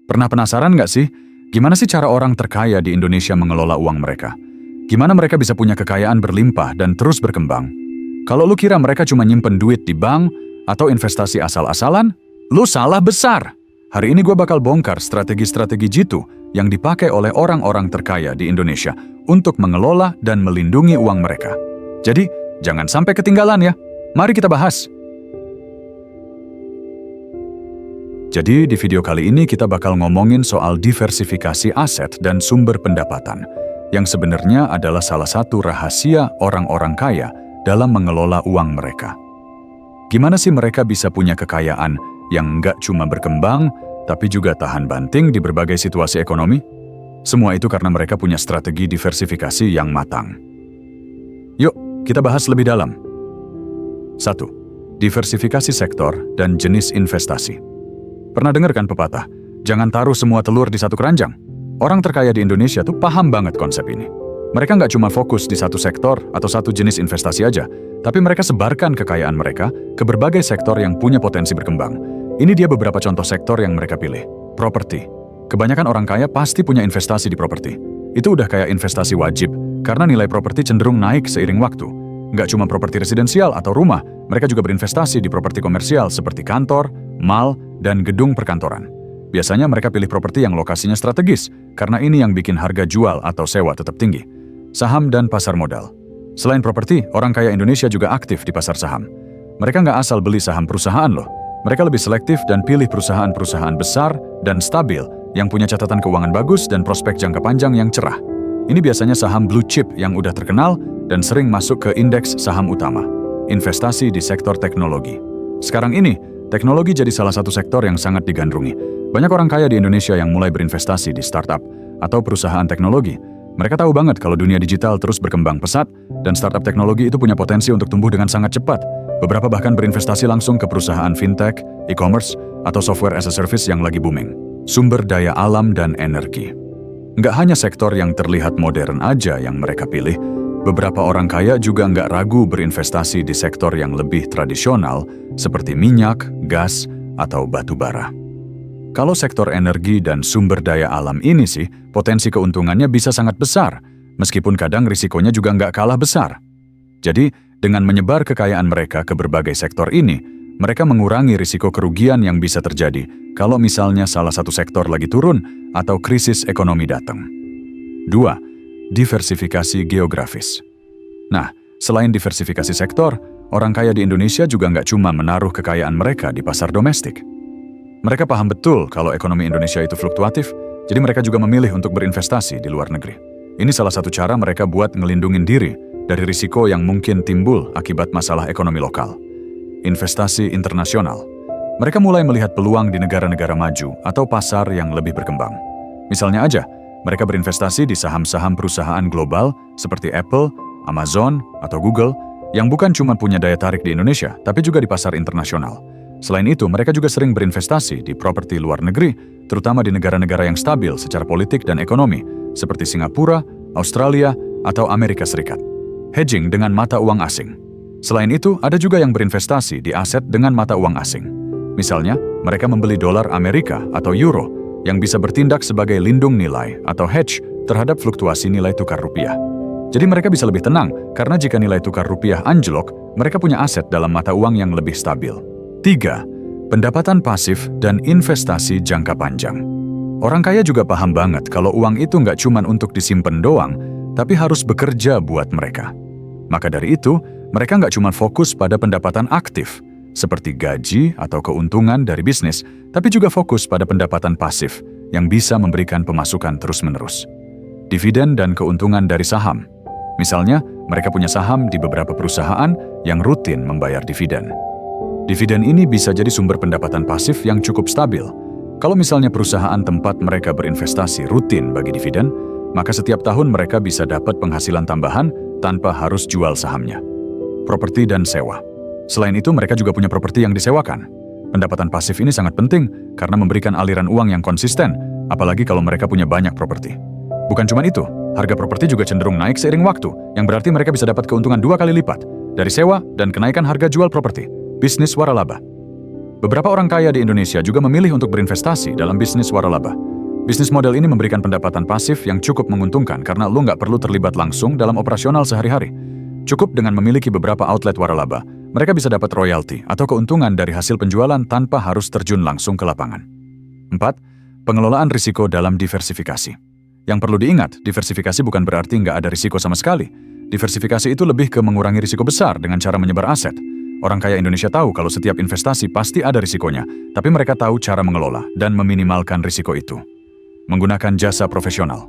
Pernah penasaran nggak sih, gimana sih cara orang terkaya di Indonesia mengelola uang mereka? Gimana mereka bisa punya kekayaan berlimpah dan terus berkembang? Kalau lu kira mereka cuma nyimpen duit di bank atau investasi asal-asalan, lu salah besar. Hari ini gue bakal bongkar strategi-strategi jitu yang dipakai oleh orang-orang terkaya di Indonesia untuk mengelola dan melindungi uang mereka. Jadi, jangan sampai ketinggalan ya. Mari kita bahas. Jadi di video kali ini kita bakal ngomongin soal diversifikasi aset dan sumber pendapatan, yang sebenarnya adalah salah satu rahasia orang-orang kaya dalam mengelola uang mereka. Gimana sih mereka bisa punya kekayaan yang nggak cuma berkembang, tapi juga tahan banting di berbagai situasi ekonomi? Semua itu karena mereka punya strategi diversifikasi yang matang. Yuk, kita bahas lebih dalam. 1. Diversifikasi sektor dan jenis investasi. Pernah dengar kan pepatah, jangan taruh semua telur di satu keranjang? Orang terkaya di Indonesia tuh paham banget konsep ini. Mereka nggak cuma fokus di satu sektor atau satu jenis investasi aja, tapi mereka sebarkan kekayaan mereka ke berbagai sektor yang punya potensi berkembang. Ini dia beberapa contoh sektor yang mereka pilih. Properti. Kebanyakan orang kaya pasti punya investasi di properti. Itu udah kayak investasi wajib, karena nilai properti cenderung naik seiring waktu. Nggak cuma properti residensial atau rumah, mereka juga berinvestasi di properti komersial seperti kantor, mal, dan gedung perkantoran. Biasanya mereka pilih properti yang lokasinya strategis, karena ini yang bikin harga jual atau sewa tetap tinggi. Saham dan pasar modal. Selain properti, orang kaya Indonesia juga aktif di pasar saham. Mereka nggak asal beli saham perusahaan loh. Mereka lebih selektif dan pilih perusahaan-perusahaan besar dan stabil yang punya catatan keuangan bagus dan prospek jangka panjang yang cerah. Ini biasanya saham blue chip yang udah terkenal dan sering masuk ke indeks saham utama. Investasi di sektor teknologi. Sekarang ini, teknologi jadi salah satu sektor yang sangat digandrungi. Banyak orang kaya di Indonesia yang mulai berinvestasi di startup atau perusahaan teknologi. Mereka tahu banget kalau dunia digital terus berkembang pesat dan startup teknologi itu punya potensi untuk tumbuh dengan sangat cepat. Beberapa bahkan berinvestasi langsung ke perusahaan fintech, e-commerce, atau software as a service yang lagi booming. Sumber daya alam dan energi. Nggak hanya sektor yang terlihat modern aja yang mereka pilih, beberapa orang kaya juga nggak ragu berinvestasi di sektor yang lebih tradisional seperti minyak, gas, atau batu bara. Kalau sektor energi dan sumber daya alam ini sih, potensi keuntungannya bisa sangat besar, meskipun kadang risikonya juga nggak kalah besar. Jadi, dengan menyebar kekayaan mereka ke berbagai sektor ini, mereka mengurangi risiko kerugian yang bisa terjadi kalau misalnya salah satu sektor lagi turun atau krisis ekonomi datang. 2. Diversifikasi geografis. Nah, selain diversifikasi sektor, orang kaya di Indonesia juga nggak cuma menaruh kekayaan mereka di pasar domestik. Mereka paham betul kalau ekonomi Indonesia itu fluktuatif, jadi mereka juga memilih untuk berinvestasi di luar negeri. Ini salah satu cara mereka buat ngelindungin diri dari risiko yang mungkin timbul akibat masalah ekonomi lokal. Investasi internasional. Mereka mulai melihat peluang di negara-negara maju atau pasar yang lebih berkembang. Misalnya aja, mereka berinvestasi di saham-saham perusahaan global seperti Apple, Amazon, atau Google yang bukan cuma punya daya tarik di Indonesia, tapi juga di pasar internasional. Selain itu, mereka juga sering berinvestasi di properti luar negeri, terutama di negara-negara yang stabil secara politik dan ekonomi, seperti Singapura, Australia, atau Amerika Serikat. Hedging dengan mata uang asing. Selain itu, ada juga yang berinvestasi di aset dengan mata uang asing. Misalnya, mereka membeli dolar Amerika atau euro yang bisa bertindak sebagai lindung nilai atau hedge terhadap fluktuasi nilai tukar rupiah. Jadi mereka bisa lebih tenang karena jika nilai tukar rupiah anjlok, mereka punya aset dalam mata uang yang lebih stabil. 3. Pendapatan pasif dan investasi jangka panjang. Orang kaya juga paham banget kalau uang itu nggak cuma untuk disimpan doang, tapi harus bekerja buat mereka. Maka dari itu, mereka nggak cuma fokus pada pendapatan aktif, seperti gaji atau keuntungan dari bisnis, tapi juga fokus pada pendapatan pasif yang bisa memberikan pemasukan terus-menerus. Dividen dan keuntungan dari saham. Misalnya, mereka punya saham di beberapa perusahaan yang rutin membayar dividen. Dividen ini bisa jadi sumber pendapatan pasif yang cukup stabil. Kalau misalnya perusahaan tempat mereka berinvestasi rutin bagi dividen, maka setiap tahun mereka bisa dapat penghasilan tambahan tanpa harus jual sahamnya. Properti dan sewa. Selain itu, mereka juga punya properti yang disewakan. Pendapatan pasif ini sangat penting karena memberikan aliran uang yang konsisten, apalagi kalau mereka punya banyak properti. Bukan cuma itu, harga properti juga cenderung naik seiring waktu, yang berarti mereka bisa dapat keuntungan 2 kali lipat dari sewa dan kenaikan harga jual properti. Bisnis waralaba. Beberapa orang kaya di Indonesia juga memilih untuk berinvestasi dalam bisnis waralaba. Bisnis model ini memberikan pendapatan pasif yang cukup menguntungkan karena lo nggak perlu terlibat langsung dalam operasional sehari-hari. Cukup dengan memiliki beberapa outlet waralaba, mereka bisa dapat royalti atau keuntungan dari hasil penjualan tanpa harus terjun langsung ke lapangan. 4. Pengelolaan risiko dalam diversifikasi. Yang perlu diingat, diversifikasi bukan berarti nggak ada risiko sama sekali. Diversifikasi itu lebih ke mengurangi risiko besar dengan cara menyebar aset. Orang kaya Indonesia tahu kalau setiap investasi pasti ada risikonya, tapi mereka tahu cara mengelola dan meminimalkan risiko itu. Menggunakan jasa profesional.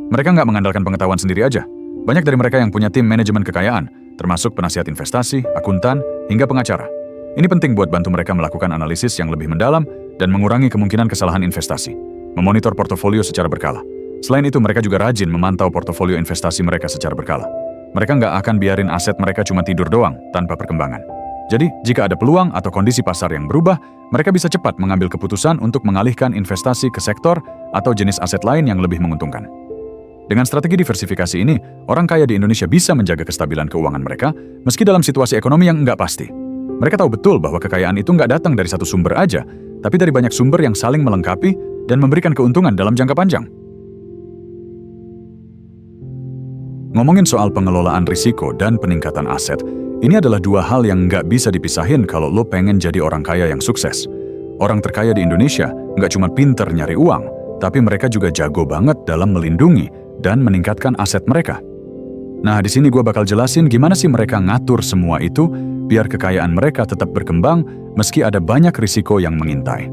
Mereka nggak mengandalkan pengetahuan sendiri aja. Banyak dari mereka yang punya tim manajemen kekayaan, termasuk penasihat investasi, akuntan, hingga pengacara. Ini penting buat bantu mereka melakukan analisis yang lebih mendalam dan mengurangi kemungkinan kesalahan investasi. Memonitor portofolio secara berkala. Selain itu, mereka juga rajin memantau portofolio investasi mereka secara berkala. Mereka nggak akan biarin aset mereka cuma tidur doang tanpa perkembangan. Jadi, jika ada peluang atau kondisi pasar yang berubah, mereka bisa cepat mengambil keputusan untuk mengalihkan investasi ke sektor atau jenis aset lain yang lebih menguntungkan. Dengan strategi diversifikasi ini, orang kaya di Indonesia bisa menjaga kestabilan keuangan mereka meski dalam situasi ekonomi yang nggak pasti. Mereka tahu betul bahwa kekayaan itu nggak datang dari satu sumber aja, tapi dari banyak sumber yang saling melengkapi dan memberikan keuntungan dalam jangka panjang. Ngomongin soal pengelolaan risiko dan peningkatan aset, ini adalah dua hal yang nggak bisa dipisahin kalau lo pengen jadi orang kaya yang sukses. Orang terkaya di Indonesia nggak cuma pinter nyari uang, tapi mereka juga jago banget dalam melindungi dan meningkatkan aset mereka. Nah, di sini gue bakal jelasin gimana sih mereka ngatur semua itu biar kekayaan mereka tetap berkembang meski ada banyak risiko yang mengintai.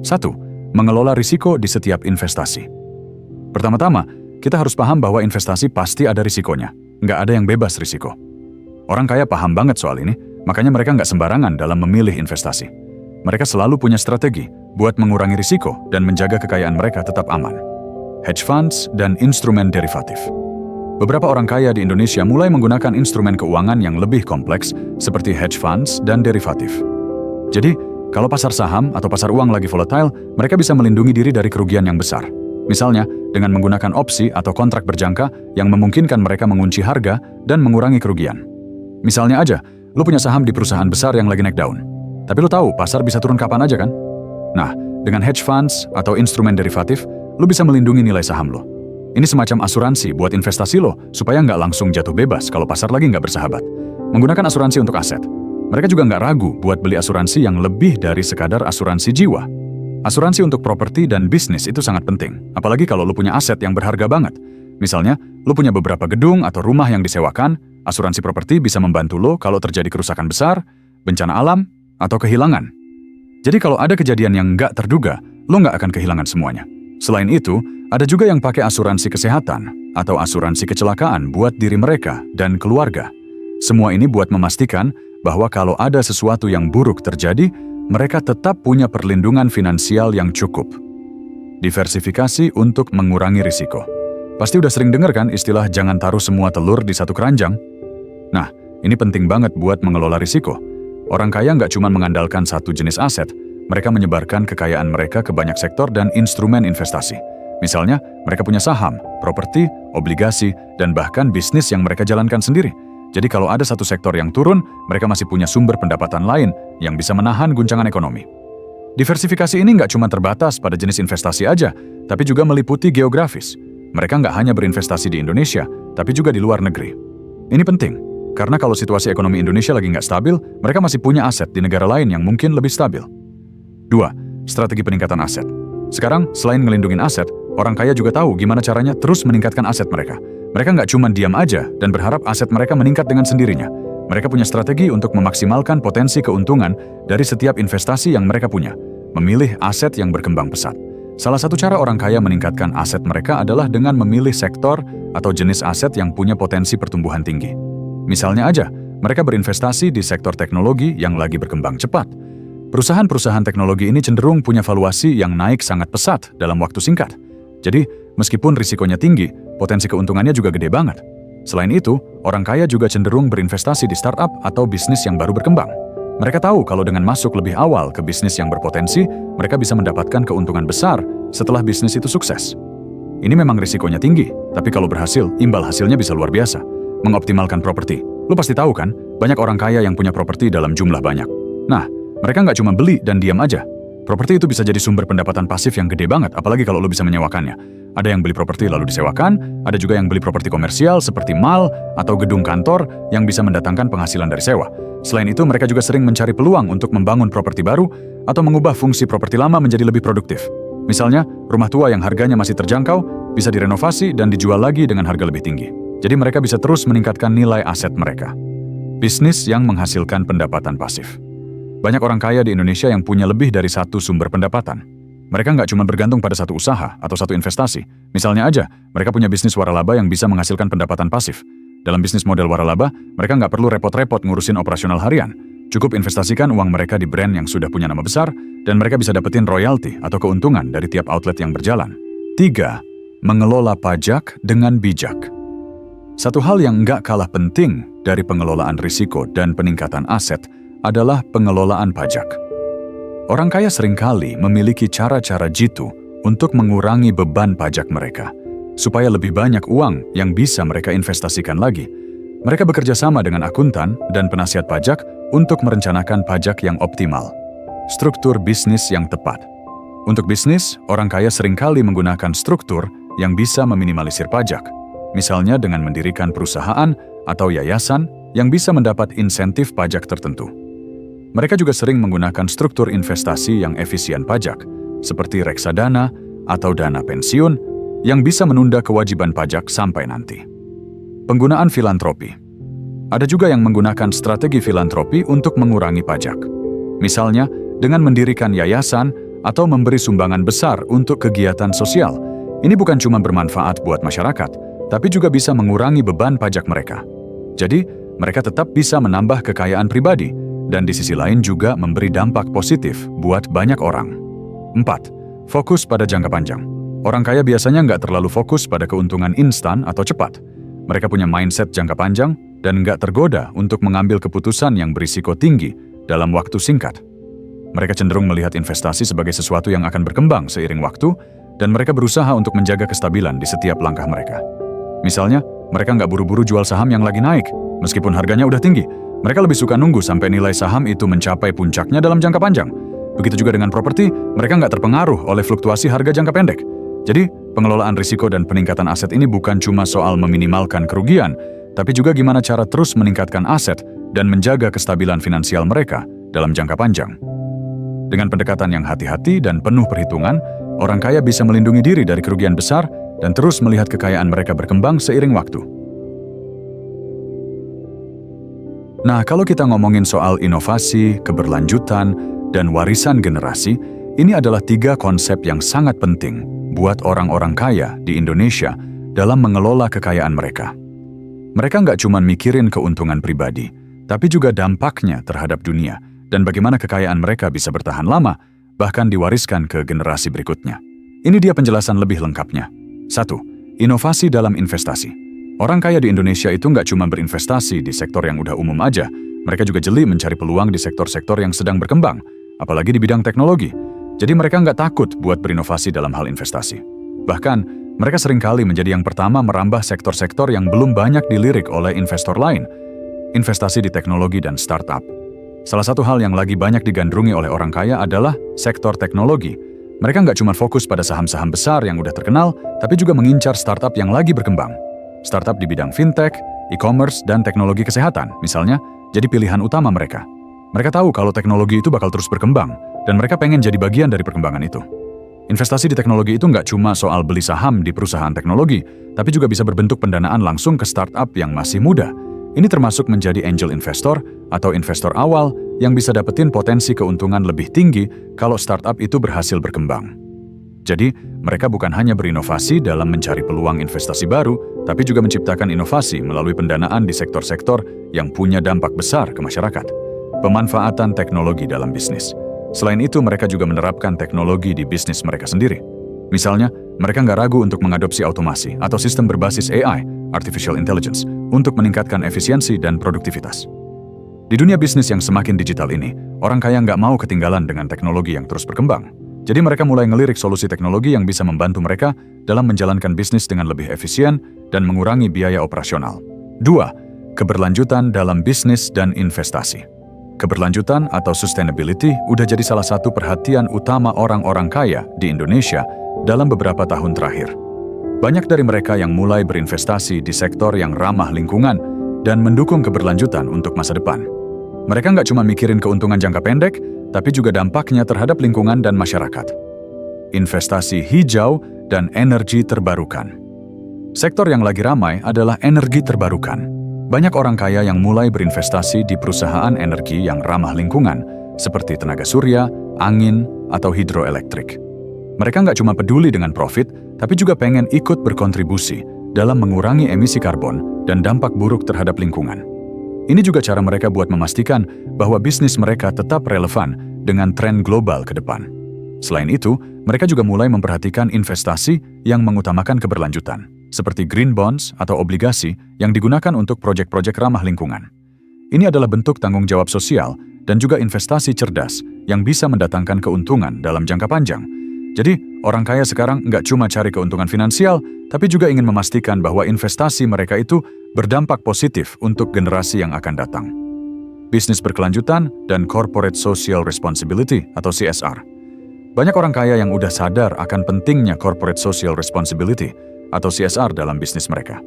1. Mengelola risiko di setiap investasi. Pertama-tama, kita harus paham bahwa investasi pasti ada risikonya. Nggak ada yang bebas risiko. Orang kaya paham banget soal ini, makanya mereka nggak sembarangan dalam memilih investasi. Mereka selalu punya strategi buat mengurangi risiko dan menjaga kekayaan mereka tetap aman. Hedge funds dan instrumen derivatif. Beberapa orang kaya di Indonesia mulai menggunakan instrumen keuangan yang lebih kompleks seperti hedge funds dan derivatif. Jadi, kalau pasar saham atau pasar uang lagi volatile, mereka bisa melindungi diri dari kerugian yang besar. Misalnya, dengan menggunakan opsi atau kontrak berjangka yang memungkinkan mereka mengunci harga dan mengurangi kerugian. Misalnya aja, lu punya saham di perusahaan besar yang lagi naik daun. Tapi lu tahu pasar bisa turun kapan aja kan? Nah, dengan hedge funds atau instrumen derivatif, lu bisa melindungi nilai saham lo. Ini semacam asuransi buat investasi lo supaya nggak langsung jatuh bebas kalau pasar lagi nggak bersahabat. Menggunakan asuransi untuk aset. Mereka juga nggak ragu buat beli asuransi yang lebih dari sekadar asuransi jiwa. Asuransi untuk properti dan bisnis itu sangat penting, apalagi kalau lo punya aset yang berharga banget. Misalnya, lo punya beberapa gedung atau rumah yang disewakan, asuransi properti bisa membantu lo kalau terjadi kerusakan besar, bencana alam, atau kehilangan. Jadi kalau ada kejadian yang nggak terduga, lo nggak akan kehilangan semuanya. Selain itu, ada juga yang pakai asuransi kesehatan atau asuransi kecelakaan buat diri mereka dan keluarga. Semua ini buat memastikan bahwa kalau ada sesuatu yang buruk terjadi, mereka tetap punya perlindungan finansial yang cukup. Diversifikasi untuk mengurangi risiko. Pasti udah sering dengar kan istilah jangan taruh semua telur di satu keranjang? Nah, ini penting banget buat mengelola risiko. Orang kaya nggak cuma mengandalkan satu jenis aset, mereka menyebarkan kekayaan mereka ke banyak sektor dan instrumen investasi. Misalnya, mereka punya saham, properti, obligasi, dan bahkan bisnis yang mereka jalankan sendiri. Jadi kalau ada satu sektor yang turun, mereka masih punya sumber pendapatan lain yang bisa menahan guncangan ekonomi. Diversifikasi ini nggak cuma terbatas pada jenis investasi aja, tapi juga meliputi geografis. Mereka nggak hanya berinvestasi di Indonesia, tapi juga di luar negeri. Ini penting, karena kalau situasi ekonomi Indonesia lagi nggak stabil, mereka masih punya aset di negara lain yang mungkin lebih stabil. 2. Strategi peningkatan aset. Sekarang, selain ngelindungin aset, orang kaya juga tahu gimana caranya terus meningkatkan aset mereka. Mereka nggak cuma diam aja dan berharap aset mereka meningkat dengan sendirinya. Mereka punya strategi untuk memaksimalkan potensi keuntungan dari setiap investasi yang mereka punya. Memilih aset yang berkembang pesat. Salah satu cara orang kaya meningkatkan aset mereka adalah dengan memilih sektor atau jenis aset yang punya potensi pertumbuhan tinggi. Misalnya aja, mereka berinvestasi di sektor teknologi yang lagi berkembang cepat. Perusahaan-perusahaan teknologi ini cenderung punya valuasi yang naik sangat pesat dalam waktu singkat. Jadi, meskipun risikonya tinggi, potensi keuntungannya juga gede banget. Selain itu, orang kaya juga cenderung berinvestasi di startup atau bisnis yang baru berkembang. Mereka tahu kalau dengan masuk lebih awal ke bisnis yang berpotensi, mereka bisa mendapatkan keuntungan besar setelah bisnis itu sukses. Ini memang risikonya tinggi, tapi kalau berhasil, imbal hasilnya bisa luar biasa. Mengoptimalkan properti. Lu pasti tahu kan, banyak orang kaya yang punya properti dalam jumlah banyak. Nah, Mereka nggak cuma beli dan diam aja. Properti itu bisa jadi sumber pendapatan pasif yang gede banget, apalagi kalau lo bisa menyewakannya. Ada yang beli properti lalu disewakan, ada juga yang beli properti komersial seperti mall atau gedung kantor yang bisa mendatangkan penghasilan dari sewa. Selain itu, mereka juga sering mencari peluang untuk membangun properti baru atau mengubah fungsi properti lama menjadi lebih produktif. Misalnya, rumah tua yang harganya masih terjangkau bisa direnovasi dan dijual lagi dengan harga lebih tinggi. Jadi mereka bisa terus meningkatkan nilai aset mereka. Bisnis yang menghasilkan pendapatan pasif. Banyak orang kaya di Indonesia yang punya lebih dari satu sumber pendapatan. Mereka nggak cuma bergantung pada satu usaha atau satu investasi. Misalnya aja, mereka punya bisnis waralaba yang bisa menghasilkan pendapatan pasif. Dalam bisnis model waralaba, mereka nggak perlu repot-repot ngurusin operasional harian. Cukup investasikan uang mereka di brand yang sudah punya nama besar, dan mereka bisa dapetin royalti atau keuntungan dari tiap outlet yang berjalan. 3. Mengelola pajak dengan bijak. Satu hal yang nggak kalah penting dari pengelolaan risiko dan peningkatan aset adalah pengelolaan pajak. Orang kaya seringkali memiliki cara-cara jitu untuk mengurangi beban pajak mereka, supaya lebih banyak uang yang bisa mereka investasikan lagi. Mereka bekerja sama dengan akuntan dan penasihat pajak untuk merencanakan pajak yang optimal. Struktur bisnis yang tepat. Untuk bisnis, orang kaya seringkali menggunakan struktur yang bisa meminimalisir pajak, misalnya dengan mendirikan perusahaan atau yayasan yang bisa mendapat insentif pajak tertentu. Mereka juga sering menggunakan struktur investasi yang efisien pajak, seperti reksadana atau dana pensiun, yang bisa menunda kewajiban pajak sampai nanti. Penggunaan filantropi. Ada juga yang menggunakan strategi filantropi untuk mengurangi pajak. Misalnya, dengan mendirikan yayasan atau memberi sumbangan besar untuk kegiatan sosial. Ini bukan cuma bermanfaat buat masyarakat, tapi juga bisa mengurangi beban pajak mereka. Jadi, mereka tetap bisa menambah kekayaan pribadi, dan di sisi lain juga memberi dampak positif buat banyak orang. 4. Fokus pada jangka panjang. Orang kaya biasanya nggak terlalu fokus pada keuntungan instan atau cepat. Mereka punya mindset jangka panjang dan nggak tergoda untuk mengambil keputusan yang berisiko tinggi dalam waktu singkat. Mereka cenderung melihat investasi sebagai sesuatu yang akan berkembang seiring waktu, dan mereka berusaha untuk menjaga kestabilan di setiap langkah mereka. Misalnya, mereka nggak buru-buru jual saham yang lagi naik, meskipun harganya udah tinggi. Mereka lebih suka nunggu sampai nilai saham itu mencapai puncaknya dalam jangka panjang. Begitu juga dengan properti, mereka nggak terpengaruh oleh fluktuasi harga jangka pendek. Jadi, pengelolaan risiko dan peningkatan aset ini bukan cuma soal meminimalkan kerugian, tapi juga gimana cara terus meningkatkan aset dan menjaga kestabilan finansial mereka dalam jangka panjang. Dengan pendekatan yang hati-hati dan penuh perhitungan, orang kaya bisa melindungi diri dari kerugian besar dan terus melihat kekayaan mereka berkembang seiring waktu. Nah, kalau kita ngomongin soal inovasi, keberlanjutan, dan warisan generasi, ini adalah 3 konsep yang sangat penting buat orang-orang kaya di Indonesia dalam mengelola kekayaan mereka. Mereka nggak cuma mikirin keuntungan pribadi, tapi juga dampaknya terhadap dunia dan bagaimana kekayaan mereka bisa bertahan lama, bahkan diwariskan ke generasi berikutnya. Ini dia penjelasan lebih lengkapnya. 1. Inovasi dalam investasi. Orang kaya di Indonesia itu nggak cuma berinvestasi di sektor yang udah umum aja, mereka juga jeli mencari peluang di sektor-sektor yang sedang berkembang, apalagi di bidang teknologi. Jadi mereka nggak takut buat berinovasi dalam hal investasi. Bahkan, mereka seringkali menjadi yang pertama merambah sektor-sektor yang belum banyak dilirik oleh investor lain. Investasi di teknologi dan startup. Salah satu hal yang lagi banyak digandrungi oleh orang kaya adalah sektor teknologi. Mereka nggak cuma fokus pada saham-saham besar yang udah terkenal, tapi juga mengincar startup yang lagi berkembang. Startup di bidang fintech, e-commerce, dan teknologi kesehatan, misalnya, jadi pilihan utama mereka. Mereka tahu kalau teknologi itu bakal terus berkembang, dan mereka pengen jadi bagian dari perkembangan itu. Investasi di teknologi itu nggak cuma soal beli saham di perusahaan teknologi, tapi juga bisa berbentuk pendanaan langsung ke startup yang masih muda. Ini termasuk menjadi angel investor atau investor awal yang bisa dapetin potensi keuntungan lebih tinggi kalau startup itu berhasil berkembang. Jadi, mereka bukan hanya berinovasi dalam mencari peluang investasi baru, tapi juga menciptakan inovasi melalui pendanaan di sektor-sektor yang punya dampak besar ke masyarakat. Pemanfaatan teknologi dalam bisnis. Selain itu, mereka juga menerapkan teknologi di bisnis mereka sendiri. Misalnya, mereka nggak ragu untuk mengadopsi otomasi atau sistem berbasis AI, Artificial Intelligence, untuk meningkatkan efisiensi dan produktivitas. Di dunia bisnis yang semakin digital ini, orang kaya nggak mau ketinggalan dengan teknologi yang terus berkembang. Jadi mereka mulai ngelirik solusi teknologi yang bisa membantu mereka dalam menjalankan bisnis dengan lebih efisien dan mengurangi biaya operasional. 2. Keberlanjutan dalam bisnis dan investasi. keberlanjutan atau sustainability udah jadi salah satu perhatian utama orang-orang kaya di Indonesia dalam beberapa tahun terakhir. Banyak dari mereka yang mulai berinvestasi di sektor yang ramah lingkungan dan mendukung keberlanjutan untuk masa depan. Mereka nggak cuma mikirin keuntungan jangka pendek, tapi juga dampaknya terhadap lingkungan dan masyarakat. Investasi hijau dan energi terbarukan. Sektor yang lagi ramai adalah energi terbarukan. Banyak orang kaya yang mulai berinvestasi di perusahaan energi yang ramah lingkungan, seperti tenaga surya, angin, atau hidroelektrik. Mereka nggak cuma peduli dengan profit, tapi juga pengen ikut berkontribusi dalam mengurangi emisi karbon dan dampak buruk terhadap lingkungan. Ini juga cara mereka buat memastikan bahwa bisnis mereka tetap relevan dengan tren global ke depan. Selain itu, mereka juga mulai memperhatikan investasi yang mengutamakan keberlanjutan, seperti green bonds atau obligasi yang digunakan untuk proyek-proyek ramah lingkungan. Ini adalah bentuk tanggung jawab sosial dan juga investasi cerdas yang bisa mendatangkan keuntungan dalam jangka panjang. Jadi, orang kaya sekarang nggak cuma cari keuntungan finansial, tapi juga ingin memastikan bahwa investasi mereka itu berdampak positif untuk generasi yang akan datang. Bisnis berkelanjutan dan Corporate Social Responsibility atau CSR. Banyak orang kaya yang udah sadar akan pentingnya Corporate Social Responsibility atau CSR dalam bisnis mereka.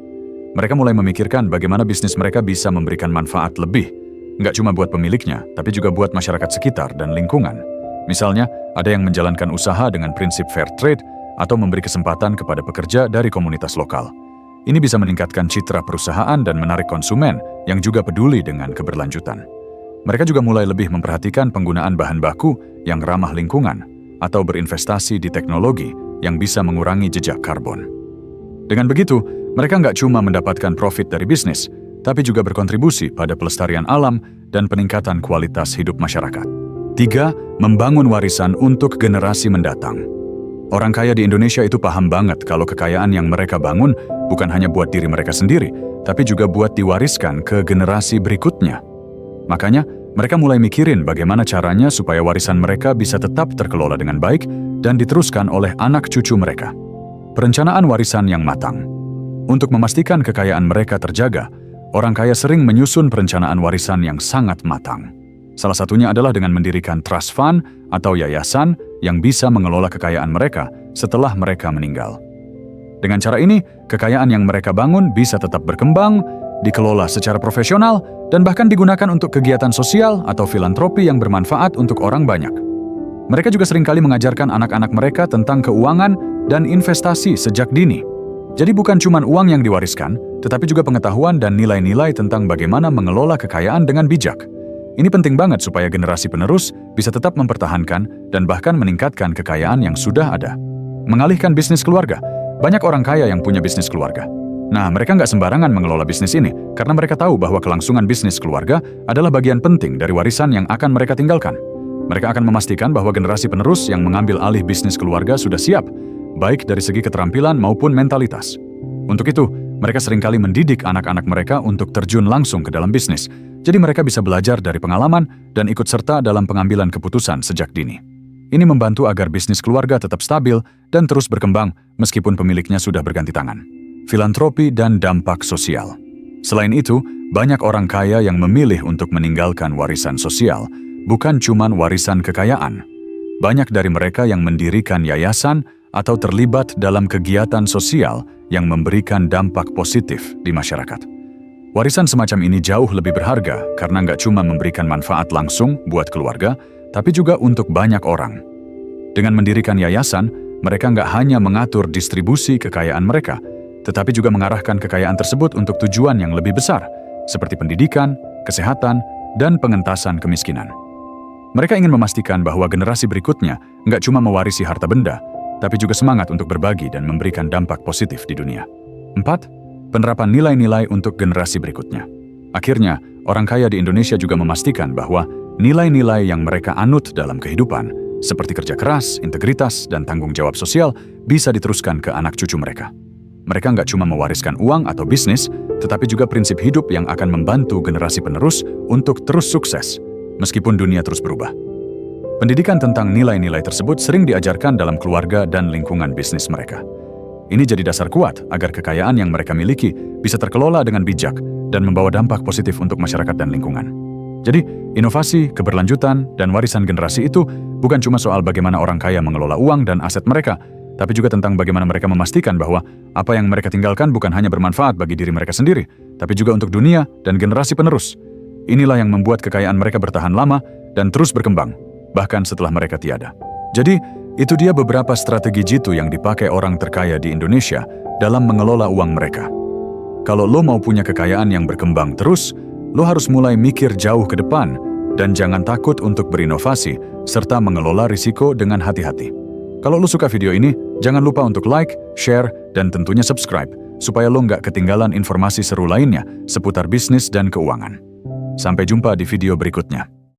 Mereka mulai memikirkan bagaimana bisnis mereka bisa memberikan manfaat lebih, nggak cuma buat pemiliknya, tapi juga buat masyarakat sekitar dan lingkungan. Misalnya, ada yang menjalankan usaha dengan prinsip fair trade atau memberi kesempatan kepada pekerja dari komunitas lokal. Ini bisa meningkatkan citra perusahaan dan menarik konsumen yang juga peduli dengan keberlanjutan. Mereka juga mulai lebih memperhatikan penggunaan bahan baku yang ramah lingkungan atau berinvestasi di teknologi yang bisa mengurangi jejak karbon. Dengan begitu, mereka nggak cuma mendapatkan profit dari bisnis, tapi juga berkontribusi pada pelestarian alam dan peningkatan kualitas hidup masyarakat. 3. Membangun warisan untuk generasi mendatang. Orang kaya di Indonesia itu paham banget kalau kekayaan yang mereka bangun bukan hanya buat diri mereka sendiri, tapi juga buat diwariskan ke generasi berikutnya. Makanya, mereka mulai mikirin bagaimana caranya supaya warisan mereka bisa tetap terkelola dengan baik dan diteruskan oleh anak cucu mereka. Perencanaan warisan yang matang. Untuk memastikan kekayaan mereka terjaga, orang kaya sering menyusun perencanaan warisan yang sangat matang. Salah satunya adalah dengan mendirikan trust fund atau yayasan yang bisa mengelola kekayaan mereka setelah mereka meninggal. Dengan cara ini, kekayaan yang mereka bangun bisa tetap berkembang, dikelola secara profesional, dan bahkan digunakan untuk kegiatan sosial atau filantropi yang bermanfaat untuk orang banyak. Mereka juga seringkali mengajarkan anak-anak mereka tentang keuangan dan investasi sejak dini. Jadi bukan cuma uang yang diwariskan, tetapi juga pengetahuan dan nilai-nilai tentang bagaimana mengelola kekayaan dengan bijak. Ini penting banget supaya generasi penerus bisa tetap mempertahankan dan bahkan meningkatkan kekayaan yang sudah ada. Mengalihkan bisnis keluarga. Banyak orang kaya yang punya bisnis keluarga. Nah, mereka nggak sembarangan mengelola bisnis ini karena mereka tahu bahwa kelangsungan bisnis keluarga adalah bagian penting dari warisan yang akan mereka tinggalkan. Mereka akan memastikan bahwa generasi penerus yang mengambil alih bisnis keluarga sudah siap, baik dari segi keterampilan maupun mentalitas. Untuk itu, mereka seringkali mendidik anak-anak mereka untuk terjun langsung ke dalam bisnis. Jadi mereka bisa belajar dari pengalaman dan ikut serta dalam pengambilan keputusan sejak dini. Ini membantu agar bisnis keluarga tetap stabil dan terus berkembang meskipun pemiliknya sudah berganti tangan. Filantropi dan dampak sosial. Selain itu, banyak orang kaya yang memilih untuk meninggalkan warisan sosial, bukan cuma warisan kekayaan. Banyak dari mereka yang mendirikan yayasan atau terlibat dalam kegiatan sosial yang memberikan dampak positif di masyarakat. Warisan semacam ini jauh lebih berharga karena nggak cuma memberikan manfaat langsung buat keluarga, tapi juga untuk banyak orang. Dengan mendirikan yayasan, mereka nggak hanya mengatur distribusi kekayaan mereka, tetapi juga mengarahkan kekayaan tersebut untuk tujuan yang lebih besar, seperti pendidikan, kesehatan, dan pengentasan kemiskinan. Mereka ingin memastikan bahwa generasi berikutnya nggak cuma mewarisi harta benda, tapi juga semangat untuk berbagi dan memberikan dampak positif di dunia. 4. Penerapan nilai-nilai untuk generasi berikutnya. Akhirnya, orang kaya di Indonesia juga memastikan bahwa nilai-nilai yang mereka anut dalam kehidupan, seperti kerja keras, integritas, dan tanggung jawab sosial, bisa diteruskan ke anak cucu mereka. Mereka nggak cuma mewariskan uang atau bisnis, tetapi juga prinsip hidup yang akan membantu generasi penerus untuk terus sukses, meskipun dunia terus berubah. Pendidikan tentang nilai-nilai tersebut sering diajarkan dalam keluarga dan lingkungan bisnis mereka. Ini jadi dasar kuat agar kekayaan yang mereka miliki bisa terkelola dengan bijak dan membawa dampak positif untuk masyarakat dan lingkungan. Jadi, inovasi, keberlanjutan, dan warisan generasi itu bukan cuma soal bagaimana orang kaya mengelola uang dan aset mereka, tapi juga tentang bagaimana mereka memastikan bahwa apa yang mereka tinggalkan bukan hanya bermanfaat bagi diri mereka sendiri, tapi juga untuk dunia dan generasi penerus. Inilah yang membuat kekayaan mereka bertahan lama dan terus berkembang, bahkan setelah mereka tiada. Jadi, itu dia beberapa strategi jitu yang dipakai orang terkaya di Indonesia dalam mengelola uang mereka. Kalau lo mau punya kekayaan yang berkembang terus, lo harus mulai mikir jauh ke depan dan jangan takut untuk berinovasi serta mengelola risiko dengan hati-hati. Kalau lo suka video ini, jangan lupa untuk like, share, dan tentunya subscribe supaya lo nggak ketinggalan informasi seru lainnya seputar bisnis dan keuangan. Sampai jumpa di video berikutnya.